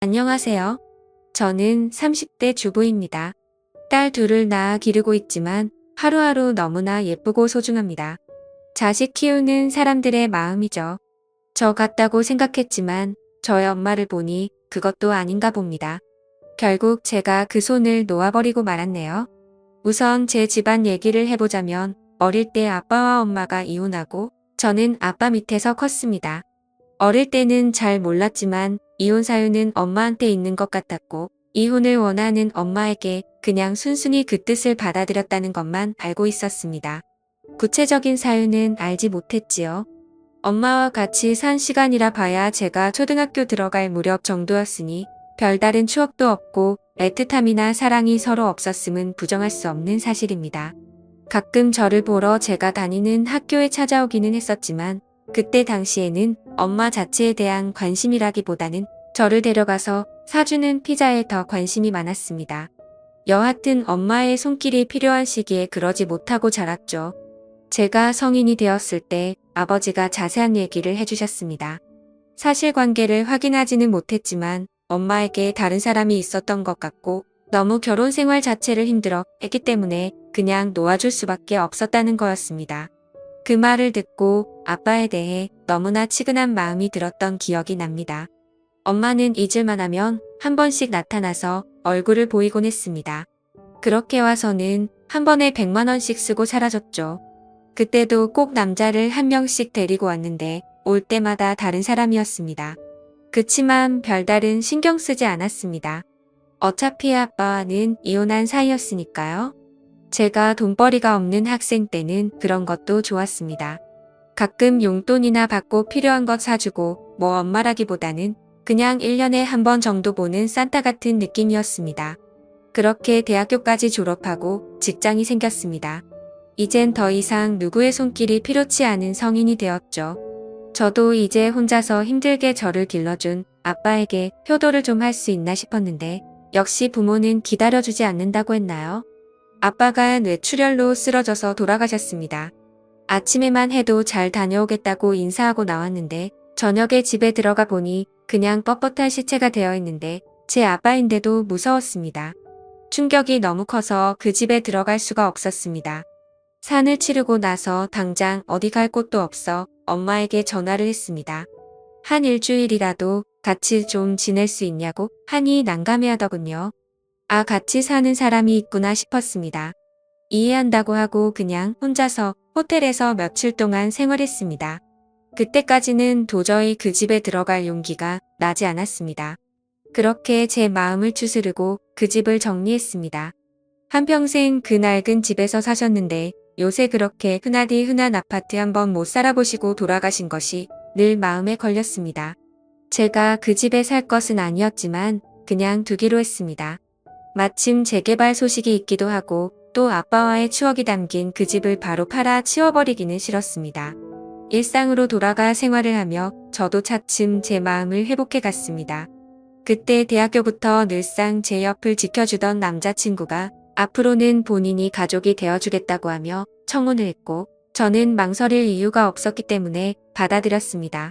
안녕하세요. 저는 30대 주부입니다. 딸 둘을 낳아 기르고 있지만 하루하루 너무나 예쁘고 소중합니다. 자식 키우는 사람들의 마음이죠. 저 같다고 생각했지만 저의 엄마를 보니 그것도 아닌가 봅니다. 결국 제가 그 손을 놓아버리고 말았네요. 우선 제 집안 얘기를 해보자면 어릴 때 아빠와 엄마가 이혼하고 저는 아빠 밑에서 컸습니다. 어릴 때는 잘 몰랐지만 이혼 사유는 엄마한테 있는 것 같았고 이혼을 원하는 엄마에게 그냥 순순히 그 뜻을 받아들였다는 것만 알고 있었습니다. 구체적인 사유는 알지 못했지요. 엄마와 같이 산 시간이라 봐야 제가 초등학교 들어갈 무렵 정도였으니 별다른 추억도 없고 애틋함이나 사랑이 서로 없었음은 부정할 수 없는 사실입니다. 가끔 저를 보러 제가 다니는 학교에 찾아오기는 했었지만 그때 당시에는 엄마 자체에 대한 관심이라기보다는 저를 데려가서 사주는 피자에 더 관심이 많았습니다. 여하튼 엄마의 손길이 필요한 시기에 그러지 못하고 자랐죠. 제가 성인이 되었을 때 아버지가 자세한 얘기를 해주셨습니다. 사실관계를 확인하지는 못했지만 엄마에게 다른 사람이 있었던 것 같고 너무 결혼 생활 자체를 힘들어 했기 때문에 그냥 놓아줄 수밖에 없었다는 거였습니다. 그 말을 듣고 아빠에 대해 너무나 치근한 마음이 들었던 기억이 납니다. 엄마는 잊을만 하면 한 번씩 나타나서 얼굴을 보이곤 했습니다. 그렇게 와서는 한 번에 100만 원씩 쓰고 사라졌죠. 그때도 꼭 남자를 한 명씩 데리고 왔는데 올 때마다 다른 사람이었습니다. 그치만 별다른 신경 쓰지 않았습니다. 어차피 아빠와는 이혼한 사이였으니까요. 제가 돈벌이가 없는 학생 때는 그런 것도 좋았습니다. 가끔 용돈이나 받고 필요한 것 사주고 뭐 엄마라기보다는 그냥 1년에 한 번 정도 보는 산타 같은 느낌이었습니다. 그렇게 대학교까지 졸업하고 직장이 생겼습니다. 이젠 더 이상 누구의 손길이 필요치 않은 성인이 되었죠. 저도 이제 혼자서 힘들게 저를 길러준 아빠에게 효도를 좀 할 수 있나 싶었는데 역시 부모는 기다려주지 않는다고 했나요? 아빠가 뇌출혈로 쓰러져서 돌아가셨습니다. 아침에만 해도 잘 다녀오겠다고 인사하고 나왔는데 저녁에 집에 들어가 보니 그냥 뻣뻣한 시체가 되어 있는데 제 아빠인데도 무서웠습니다. 충격이 너무 커서 그 집에 들어갈 수가 없었습니다. 산을 치르고 나서 당장 어디 갈 곳도 없어 엄마에게 전화를 했습니다. 한 일주일이라도 같이 좀 지낼 수 있냐고 하니 난감해하더군요. 아, 같이 사는 사람이 있구나 싶었습니다. 이해한다고 하고 그냥 혼자서 호텔에서 며칠 동안 생활했습니다. 그때까지는 도저히 그 집에 들어갈 용기가 나지 않았습니다. 그렇게 제 마음을 추스르고 그 집을 정리했습니다. 한평생 그 낡은 집에서 사셨는데 요새 그렇게 흔하디 흔한 아파트 한번 못 살아보시고 돌아가신 것이 늘 마음에 걸렸습니다. 제가 그 집에 살 것은 아니었지만 그냥 두기로 했습니다. 마침 재개발 소식이 있기도 하고 또 아빠와의 추억이 담긴 그 집을 바로 팔아 치워버리기는 싫었습니다. 일상으로 돌아가 생활을 하며 저도 차츰 제 마음을 회복해 갔습니다. 그때 대학교부터 늘상 제 옆을 지켜주던 남자친구가 앞으로는 본인이 가족이 되어주겠다고 하며 청혼을 했고 저는 망설일 이유가 없었기 때문에 받아들였습니다.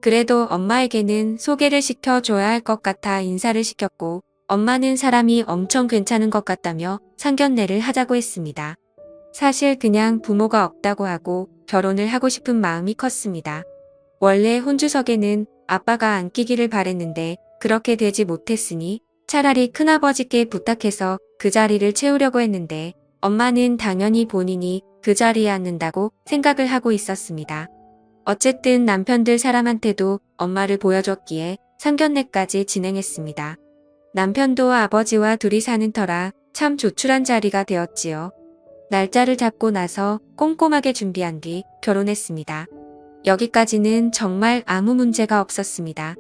그래도 엄마에게는 소개를 시켜줘야 할 것 같아 인사를 시켰고 엄마는 사람이 엄청 괜찮은 것 같다며 상견례를 하자고 했습니다. 사실 그냥 부모가 없다고 하고 결혼을 하고 싶은 마음이 컸습니다. 원래 혼주석에는 아빠가 안 끼기를 바랬는데 그렇게 되지 못했으니 차라리 큰아버지께 부탁해서 그 자리를 채우려고 했는데 엄마는 당연히 본인이 그 자리에 앉는다고 생각을 하고 있었습니다. 어쨌든 남편들 사람한테도 엄마를 보여줬기에 상견례까지 진행했습니다. 남편도 아버지와 둘이 사는 터라 참 조촐한 자리가 되었지요. 날짜를 잡고 나서 꼼꼼하게 준비한 뒤 결혼했습니다. 여기까지는 정말 아무 문제가 없었습니다.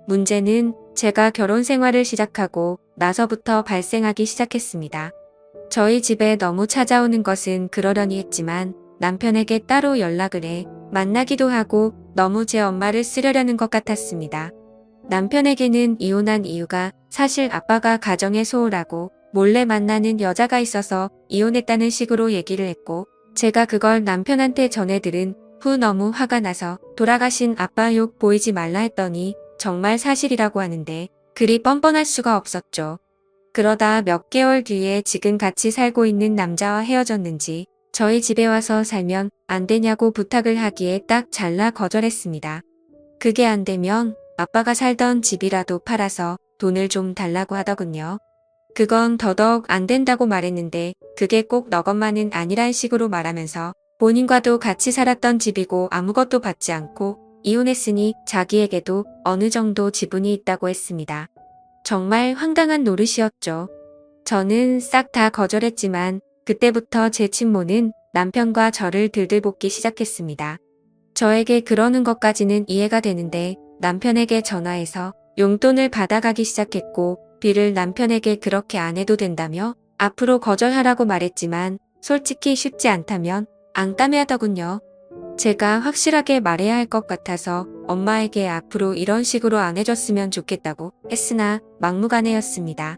문제는 제가 결혼 생활을 시작하고 나서부터 발생하기 시작했습니다. 저희 집에 너무 찾아오는 것은 그러려니 했지만 남편에게 따로 연락을 해 만나기도 하고 너무 제 엄마를 쓰려는 것 같았습니다. 남편에게는 이혼한 이유가 사실 아빠가 가정에 소홀하고 몰래 만나는 여자가 있어서 이혼했다는 식으로 얘기를 했고 제가 그걸 남편한테 전해들은 후 너무 화가 나서 돌아가신 아빠 욕 보이지 말라 했더니 정말 사실이라고 하는데 그리 뻔뻔할 수가 없었죠. 그러다 몇 개월 뒤에 지금 같이 살고 있는 남자와 헤어졌는지 저희 집에 와서 살면 안 되냐고 부탁을 하기에 딱 잘라 거절했습니다. 그게 안 되면 아빠가 살던 집이라도 팔아서 돈을 좀 달라고 하더군요. 그건 더더욱 안 된다고 말했는데 그게 꼭 너 것만은 아니란 식으로 말하면서 본인과도 같이 살았던 집이고 아무것도 받지 않고 이혼했으니 자기에게도 어느 정도 지분이 있다고 했습니다. 정말 황당한 노릇이었죠. 저는 싹 다 거절했지만 그때부터 제 친모는 남편과 저를 들들볶기 시작했습니다. 저에게 그러는 것까지는 이해가 되는데 남편에게 전화해서 용돈을 받아가기 시작했고 비를 남편에게 그렇게 안 해도 된다며 앞으로 거절하라고 말했지만 솔직히 쉽지 않다면 안 까매하더군요. 제가 확실하게 말해야 할 것 같아서 엄마에게 앞으로 이런 식으로 안 해줬으면 좋겠다고 했으나 막무가내였습니다.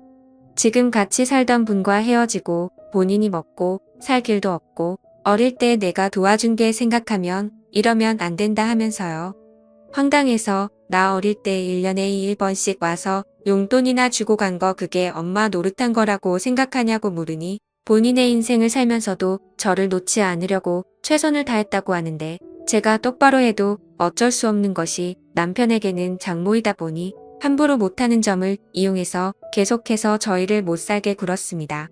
지금 같이 살던 분과 헤어지고 본인이 먹고 살 길도 없고 어릴 때 내가 도와준 게 생각하면 이러면 안 된다 하면서요. 황당해서 나 어릴 때 1년에 1번씩 와서 용돈이나 주고 간 거 그게 엄마 노릇한 거라고 생각하냐고 물으니 본인의 인생을 살면서도 저를 놓지 않으려고 최선을 다했다고 하는데 제가 똑바로 해도 어쩔 수 없는 것이 남편에게는 장모이다 보니 함부로 못하는 점을 이용해서 계속해서 저희를 못살게 굴었습니다.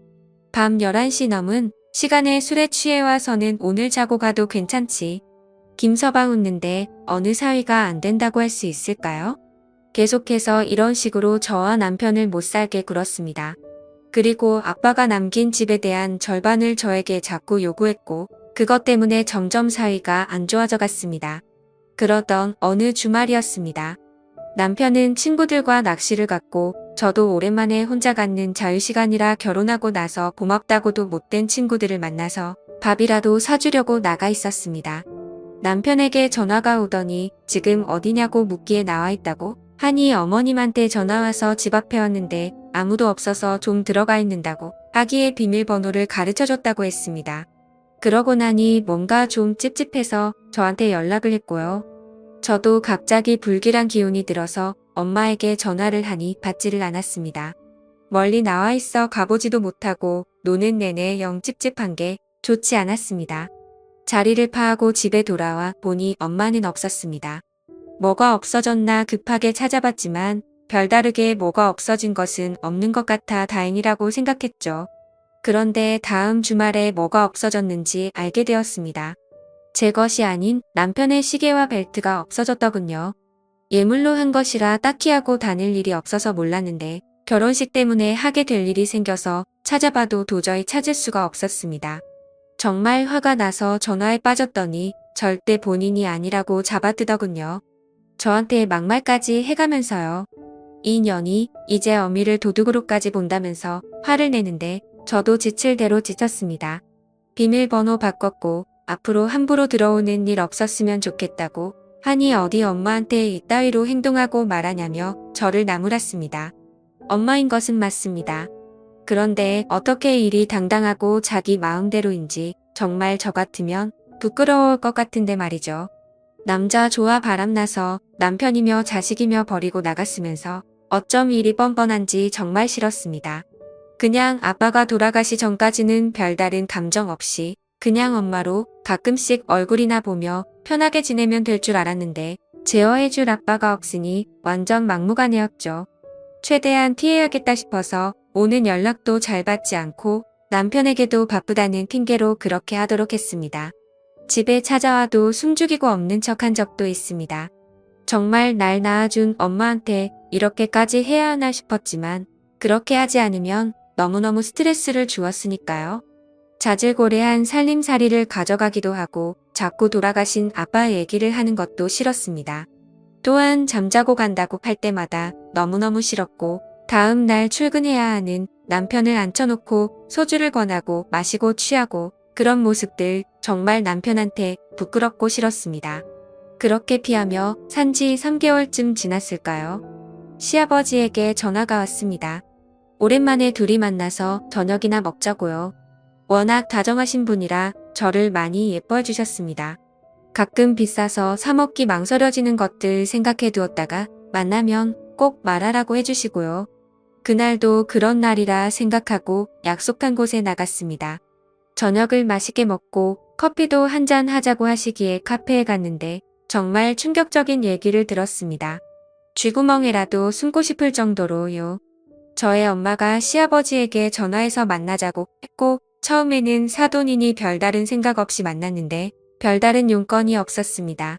밤 11시 넘은 시간에 술에 취해 와서는 오늘 자고 가도 괜찮지. 김서방 웃는데 어느 사위가 안 된다고 할 수 있을까요? 계속해서 이런 식으로 저와 남편을 못살게 굴었습니다. 그리고 아빠가 남긴 집에 대한 절반을 저에게 자꾸 요구했고 그것 때문에 점점 사이가 안 좋아져 갔습니다. 그러던 어느 주말이었습니다. 남편은 친구들과 낚시를 갔고 저도 오랜만에 혼자 갖는 자유시간이라 결혼하고 나서 고맙다고도 못된 친구들을 만나서 밥이라도 사주려고 나가 있었습니다. 남편에게 전화가 오더니 지금 어디냐고 묻기에 나와 있다고 하니 어머님한테 전화와서 집 앞에 왔는데 아무도 없어서 좀 들어가 있는다고 아기의 비밀번호를 가르쳐줬다고 했습니다. 그러고 나니 뭔가 좀 찝찝해서 저한테 연락을 했고요. 저도 갑자기 불길한 기운이 들어서 엄마에게 전화를 하니 받지를 않았습니다. 멀리 나와 있어 가보지도 못하고 노는 내내 영 찝찝한 게 좋지 않았습니다. 자리를 파하고 집에 돌아와 보니 엄마는 없었습니다. 뭐가 없어졌나 급하게 찾아봤지만 별다르게 뭐가 없어진 것은 없는 것 같아 다행이라고 생각했죠. 그런데 다음 주말에 뭐가 없어졌는지 알게 되었습니다. 제 것이 아닌 남편의 시계와 벨트가 없어졌더군요. 예물로 한 것이라 딱히 하고 다닐 일이 없어서 몰랐는데 결혼식 때문에 하게 될 일이 생겨서 찾아봐도 도저히 찾을 수가 없었습니다. 정말 화가 나서 전화에 빠졌더니 절대 본인이 아니라고 잡아뜨더군요. 저한테 막말까지 해가면서요. 이 년이 이제 어미를 도둑으로까지 본다면서 화를 내는데 저도 지칠 대로 지쳤습니다. 비밀번호 바꿨고 앞으로 함부로 들어오는 일 없었으면 좋겠다고 하니 어디 엄마한테 이따위로 행동하고 말하냐며 저를 나무랐습니다. 엄마인 것은 맞습니다. 그런데 어떻게 일이 당당하고 자기 마음대로인지 정말 저 같으면 부끄러울 것 같은데 말이죠. 남자 좋아 바람나서 남편이며 자식이며 버리고 나갔으면서 어쩜 일이 뻔뻔한지 정말 싫었습니다. 그냥 아빠가 돌아가시 전까지는 별다른 감정 없이 그냥 엄마로 가끔씩 얼굴이나 보며 편하게 지내면 될 줄 알았는데 제어해줄 아빠가 없으니 완전 막무가내였죠. 최대한 피해야겠다 싶어서 오는 연락도 잘 받지 않고 남편에게도 바쁘다는 핑계로 그렇게 하도록 했습니다. 집에 찾아와도 숨죽이고 없는 척한 적도 있습니다. 정말 날 낳아준 엄마한테 이렇게까지 해야 하나 싶었지만 그렇게 하지 않으면 너무너무 스트레스를 주었으니까요. 자질고레한 살림살이를 가져가기도 하고 자꾸 돌아가신 아빠 얘기를 하는 것도 싫었습니다. 또한 잠자고 간다고 할 때마다 너무너무 싫었고 다음 날 출근해야 하는 남편을 앉혀놓고 소주를 권하고 마시고 취하고 그런 모습들 정말 남편한테 부끄럽고 싫었습니다. 그렇게 피하며 산지 3개월쯤 지났을까요? 시아버지에게 전화가 왔습니다. 오랜만에 둘이 만나서 저녁이나 먹자고요. 워낙 다정하신 분이라 저를 많이 예뻐해 주셨습니다. 가끔 비싸서 사 먹기 망설여지는 것들 생각해 두었다가 만나면 꼭 말하라고 해주시고요. 그날도 그런 날이라 생각하고 약속한 곳에 나갔습니다. 저녁을 맛있게 먹고 커피도 한잔 하자고 하시기에 카페에 갔는데 정말 충격적인 얘기를 들었습니다. 쥐구멍에라도 숨고 싶을 정도로요. 저의 엄마가 시아버지에게 전화해서 만나자고 했고 처음에는 사돈이니 별다른 생각 없이 만났는데 별다른 용건이 없었습니다.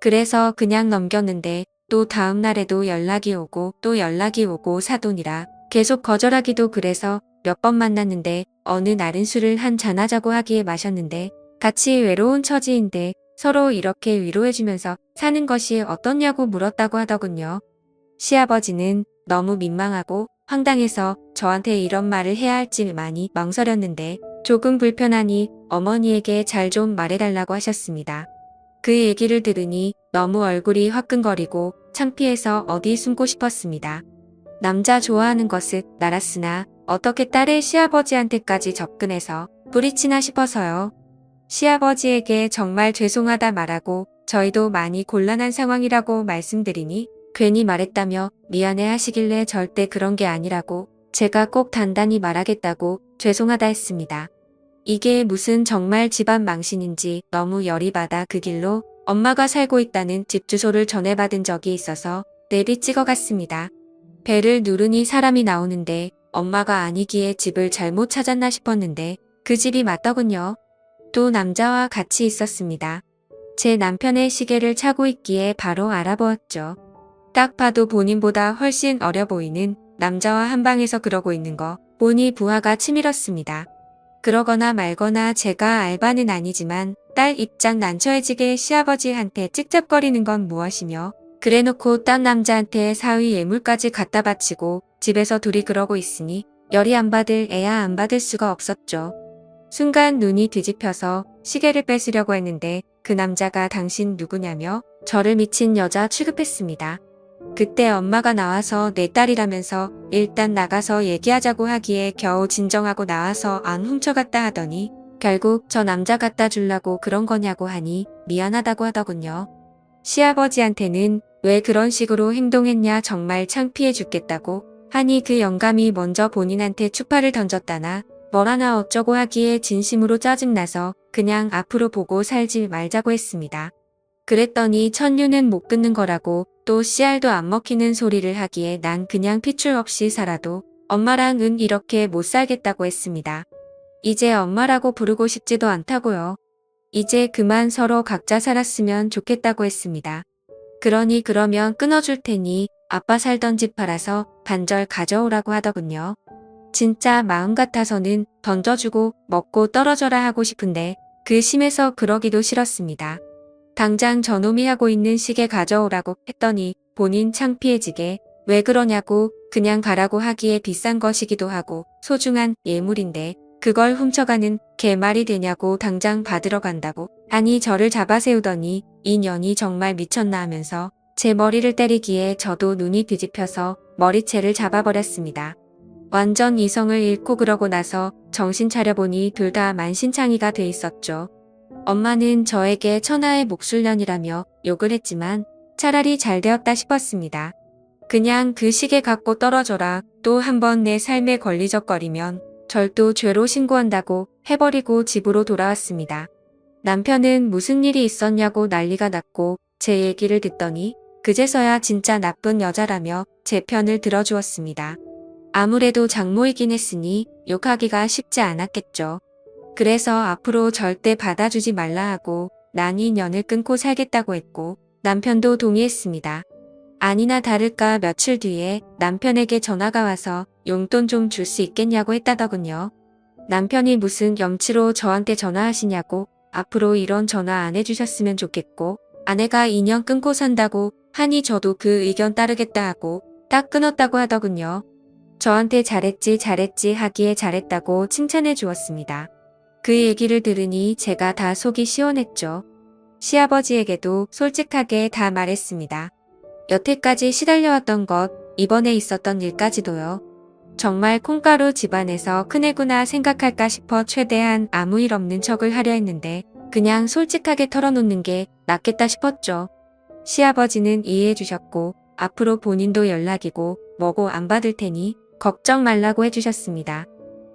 그래서 그냥 넘겼는데 또 다음 날에도 연락이 오고 또 연락이 오고 사돈이라 계속 거절하기도 그래서 몇 번 만났는데 어느 날은 술을 한 잔 하자고 하기에 마셨는데 같이 외로운 처지인데 서로 이렇게 위로해주면서 사는 것이 어떻냐고 물었다고 하더군요. 시아버지는 너무 민망하고 황당해서 저한테 이런 말을 해야 할지 많이 망설였는데 조금 불편하니 어머니에게 잘 좀 말해달라고 하셨습니다. 그 얘기를 들으니 너무 얼굴이 화끈거리고 창피해서 어디 숨고 싶었습니다. 남자 좋아하는 것을 알았으나 어떻게 딸의 시아버지한테까지 접근해서 뿌리치나 싶어서요. 시아버지에게 정말 죄송하다 말하고 저희도 많이 곤란한 상황이라고 말씀드리니 괜히 말했다며 미안해 하시길래 절대 그런 게 아니라고 제가 꼭 단단히 말하겠다고 죄송하다 했습니다. 이게 무슨 정말 집안 망신인지 너무 열이 받아 그 길로 엄마가 살고 있다는 집 주소를 전해받은 적이 있어서 내비 찍어갔습니다. 배를 누르니 사람이 나오는데 엄마가 아니기에 집을 잘못 찾았나 싶었는데 그 집이 맞더군요. 또 남자와 같이 있었습니다. 제 남편의 시계를 차고 있기에 바로 알아보았죠. 딱 봐도 본인보다 훨씬 어려 보이는 남자와 한 방에서 그러고 있는 거 보니 부하가 치밀었습니다. 그러거나 말거나 제가 알바는 아니지만 딸 입장 난처해지게 시아버지한테 찍잡거리는 건 무엇이며 그래놓고 딴 남자한테 사위 예물까지 갖다 바치고 집에서 둘이 그러고 있으니 열이 안 받을 애야 안 받을 수가 없었죠. 순간 눈이 뒤집혀서 시계를 뺏으려고 했는데 그 남자가 당신 누구냐며 저를 미친 여자 취급했습니다. 그때 엄마가 나와서 내 딸이라면서 일단 나가서 얘기하자고 하기에 겨우 진정하고 나와서 안 훔쳐갔다 하더니 결국 저 남자 갖다 주려고 그런 거냐고 하니 미안하다고 하더군요. 시아버지한테는 왜 그런 식으로 행동했냐 정말 창피해 죽겠다고 하니 그 영감이 먼저 본인한테 추파를 던졌다나 뭘 하나 어쩌고 하기에 진심으로 짜증나서 그냥 앞으로 보고 살지 말자고 했습니다. 그랬더니 천류는 못 끊는 거라고 또 씨알도 안 먹히는 소리를 하기에 난 그냥 핏줄 없이 살아도 엄마랑은 이렇게 못 살겠다고 했습니다. 이제 엄마라고 부르고 싶지도 않다고요. 이제 그만 서로 각자 살았으면 좋겠다고 했습니다. 그러니 그러면 끊어줄 테니 아빠 살던 집 팔아서 반절 가져오라고 하더군요. 진짜 마음 같아서는 던져주고 먹고 떨어져라 하고 싶은데 그 심해서 그러기도 싫었습니다. 당장 저놈이 하고 있는 시계 가져오라고 했더니 본인 창피해지게 왜 그러냐고 그냥 가라고 하기에 비싼 것이기도 하고 소중한 예물인데 그걸 훔쳐가는 개 말이 되냐고 당장 받으러 간다고 아니 저를 잡아세우더니 이 년이 정말 미쳤나 하면서 제 머리를 때리기에 저도 눈이 뒤집혀서 머리채를 잡아버렸습니다. 완전 이성을 잃고 그러고 나서 정신 차려보니 둘 다 만신창이가 돼 있었죠. 엄마는 저에게 천하의 목술년이라며 욕을 했지만 차라리 잘 되었다 싶었습니다. 그냥 그 시계 갖고 떨어져라 또 한 번 내 삶에 걸리적거리면 절도 죄로 신고한다고 해버리고 집으로 돌아왔습니다. 남편은 무슨 일이 있었냐고 난리가 났고 제 얘기를 듣더니 그제서야 진짜 나쁜 여자라며 제 편을 들어주었습니다. 아무래도 장모이긴 했으니 욕하기가 쉽지 않았겠죠. 그래서 앞으로 절대 받아주지 말라 하고 난 이 년을 끊고 살겠다고 했고 남편도 동의했습니다. 아니나 다를까 며칠 뒤에 남편에게 전화가 와서 용돈 좀 줄 수 있겠냐고 했다더군요. 남편이 무슨 염치로 저한테 전화하시냐고 앞으로 이런 전화 안 해주셨으면 좋겠고 아내가 2년 끊고 산다고 하니 저도 그 의견 따르겠다 하고 딱 끊었다고 하더군요. 저한테 잘했지 하기에 잘했다고 칭찬해 주었습니다. 그 얘기를 들으니 제가 다 속이 시원했죠. 시아버지에게도 솔직하게 다 말했습니다. 여태까지 시달려왔던 것, 이번에 있었던 일까지도요. 정말 콩가루 집안에서 큰애구나 생각할까 싶어 최대한 아무 일 없는 척을 하려 했는데 그냥 솔직하게 털어놓는 게 낫겠다 싶었죠. 시아버지는 이해해 주셨고 앞으로 본인도 연락이고 뭐고 안 받을 테니 걱정 말라고 해주셨습니다.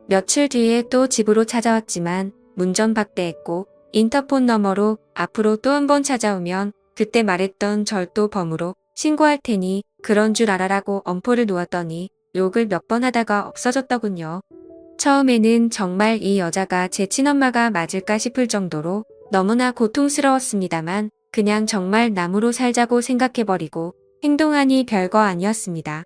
며칠 뒤에 또 집으로 찾아왔지만 문전박대했고 인터폰 너머로 앞으로 또 한 번 찾아오면 그때 말했던 절도범으로 신고할 테니 그런 줄 알아라고 엄포를 놓았더니 욕을 몇 번 하다가 없어졌더군요. 처음에는 정말 이 여자가 제 친엄마가 맞을까 싶을 정도로 너무나 고통스러웠습니다만 그냥 정말 남으로 살자고 생각해버리고 행동하니 별거 아니었습니다.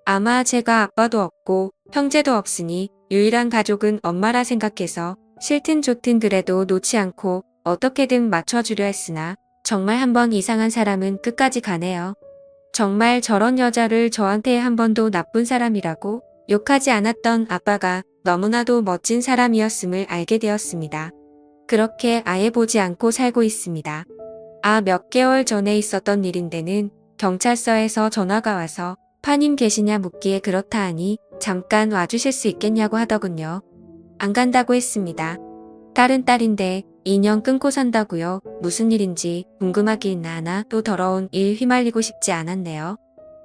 아마 제가 아빠도 없고 형제도 없으니 유일한 가족은 엄마라 생각해서 싫든 좋든 그래도 놓지 않고 어떻게든 맞춰주려 했으나 정말 한 번 이상한 사람은 끝까지 가네요. 정말 저런 여자를 저한테 한 번도 나쁜 사람이라고 욕하지 않았던 아빠가 너무나도 멋진 사람이었음을 알게 되었습니다. 그렇게 아예 보지 않고 살고 있습니다. 몇 개월 전에 있었던 일인데는 경찰서에서 전화가 와서 파님 계시냐 묻기에 그렇다 하니 잠깐 와주실 수 있겠냐고 하더군요. 안 간다고 했습니다. 딸은 딸인데 2년 끊고 산다고요. 무슨 일인지 궁금하긴 하나 또 더러운 일 휘말리고 싶지 않았네요.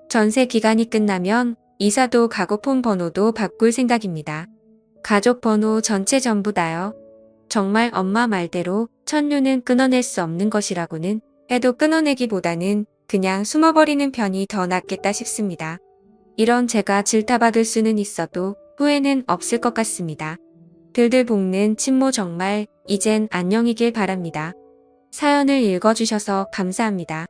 전세 기간이 끝나면 이사도 가고 폰 번호도 바꿀 생각입니다. 가족 번호 전체 전부 다요. 정말 엄마 말대로 천류는 끊어낼 수 없는 것이라고는 해도 끊어내기보다는 그냥 숨어버리는 편이 더 낫겠다 싶습니다. 이런 제가 질타받을 수는 있어도 후회는 없을 것 같습니다. 들들 볶는 친모 정말 이젠 안녕이길 바랍니다. 사연을 읽어주셔서 감사합니다.